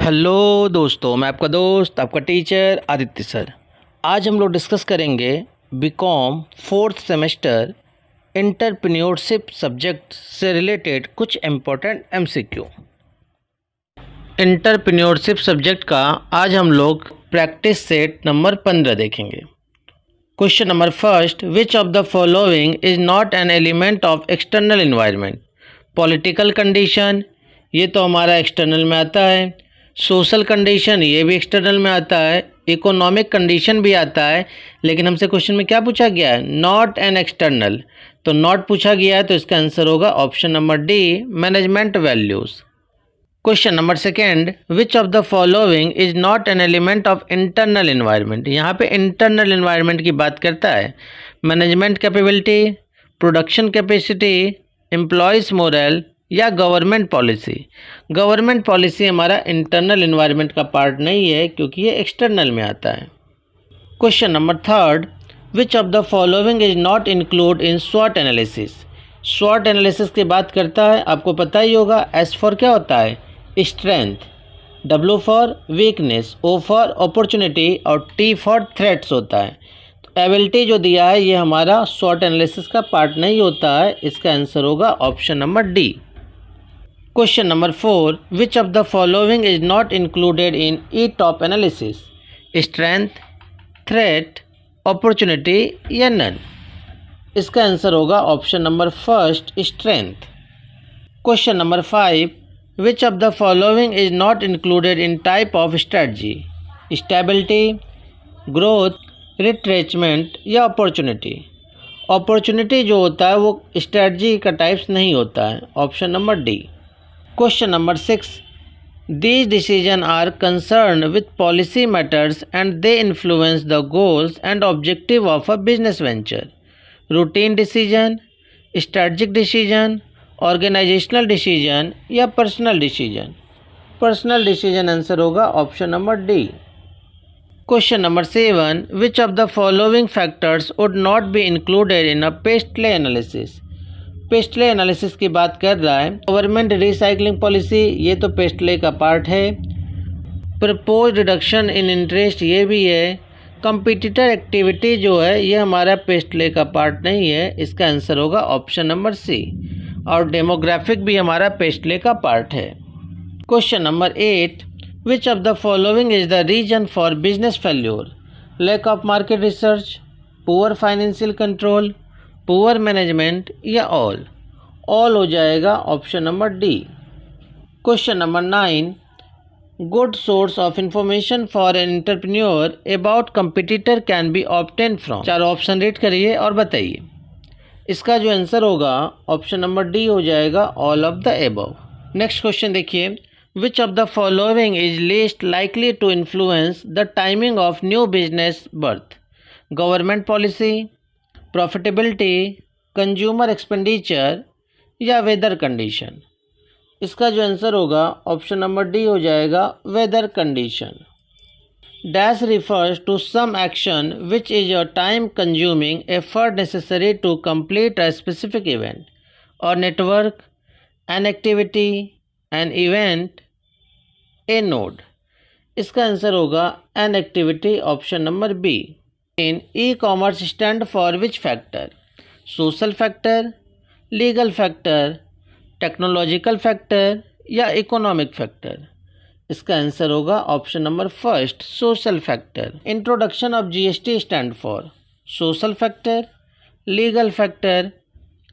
Hello दोस्तों, मैं आपका दोस्त आपका टीचर आदित्य सर। आज हम लोग डिस्कस करेंगे B Com fourth semester entrepreneurship subject से रिलेटेड कुछ इम्पोर्टेंट एमसीक्यू। एंटरप्रेन्योरशिप सब्जेक्ट का आज हम लोग प्रैक्टिस सेट नंबर 15 देखेंगे। Question number first, which of the following is not an element of external environment. Political condition, ये तो हमारा एक्सटर्नल में आता है। सोशल कंडीशन, ये भी एक्सटर्नल में आता है। इकोनॉमिक कंडीशन भी आता है, लेकिन हमसे क्वेश्चन में क्या पूछा गया है, नॉट एन एक्सटर्नल, तो नॉट पूछा गया है, तो इसका आंसर होगा option number D, management values. Question number second, which of the following is not an element of internal environment. यहाँ पे इंटरनल एनवायरनमेंट की बात करता है। Management capability, production capacity, employees moral या गवर्नमेंट पॉलिसी। गवर्नमेंट पॉलिसी हमारा internal environment का part नहीं है, क्योंकि ये एक्सटर्नल में आता है। Question number third, which of the following is not include in स्वॉट analysis. स्वॉट analysis की बात करता है, आपको पता ही होगा। एस फॉर क्या होता है, strength, W for weakness, O for opportunity और टी फॉर थ्रेट्स होता है। तो एबिलिटी जो दिया है ये हमारा स्वॉट एनालिसिस का पार्ट नहीं होता है। इसका आंसर होगा option number D. Question number 4, which of the following is not included in E top analysis. Strength, threat, opportunity या नन। इसका आंसर होगा option number first, strength. Question number 5, which of the following is not included in type of strategy. Stability, growth, retrenchment या opportunity. Opportunity जो होता है वो strategy का types नहीं होता है। Option number D. Question number 6, these decisions are concerned with policy matters and they influence the goals and objective of a business venture. Routine decision, strategic decision, organizational decision या personal decision। personal decision answer होगा option number D. Question number 7, which of the following factors would not be included in a Priestley analysis। Presley analysis की बात कर रहा है। Government recycling policy, ये तो Presley का पार्ट है। प्रपोज रिडक्शन इन इंटरेस्ट, ये भी है। कंपटीटर एक्टिविटी जो है ये हमारा प्रिस्टले का पार्ट नहीं है। इसका आंसर होगा ऑप्शन नंबर सी। और डेमोग्राफिक भी हमारा प्रिस्टले का पार्ट है। Question number 8, which of the following is the reason for business failure. Lack of market research, poor financial control, poor management या ऑल हो जाएगा option number D. Question number 9, good source of information for an entrepreneur about competitor can be obtain from. चारों option read करिए और बताइए। इसका जो answer होगा ऑप्शन नंबर डी हो जाएगा, all of the above. Next question देखिए, which of the following is least likely to influence the timing of new business birth. Government policy, profitability, consumer expenditure या वेदर कंडीशन। इसका जो answer होगा option number D हो जाएगा, weather condition. Dash refers to some action which is a time consuming effort necessary to complete a specific event और network, an activity, an event, a node. इसका answer होगा an activity, option number B. In e commerce stand for which factor. Social factor, legal factor, technological factor या economic factor. इसका answer होगा option number first, social factor. Introduction of GST stand for social factor, legal factor,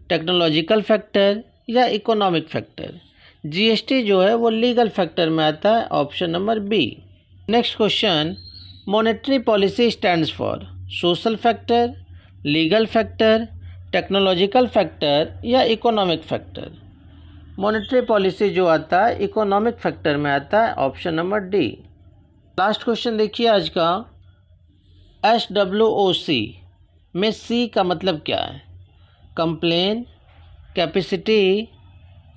technological factor या economic factor. GST जो है वो legal factor में आता है, option number B. Next question, monetary policy stands for social factor, legal factor, technological factor या economic factor. Monetary policy जो आता है इकोनॉमिक फैक्टर में आता है, option number D. Last question देखिए आज का, SWOC में सी का मतलब क्या है। कंप्लेन, कैपेसिटी,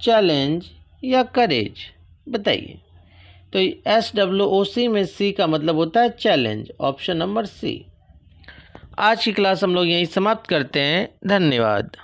चैलेंज या करेज, बताइए। तो SWOC में सी का मतलब होता है चैलेंज, ऑप्शन नंबर सी। आज की क्लास हम लोग यहीं समाप्त करते हैं। धन्यवाद।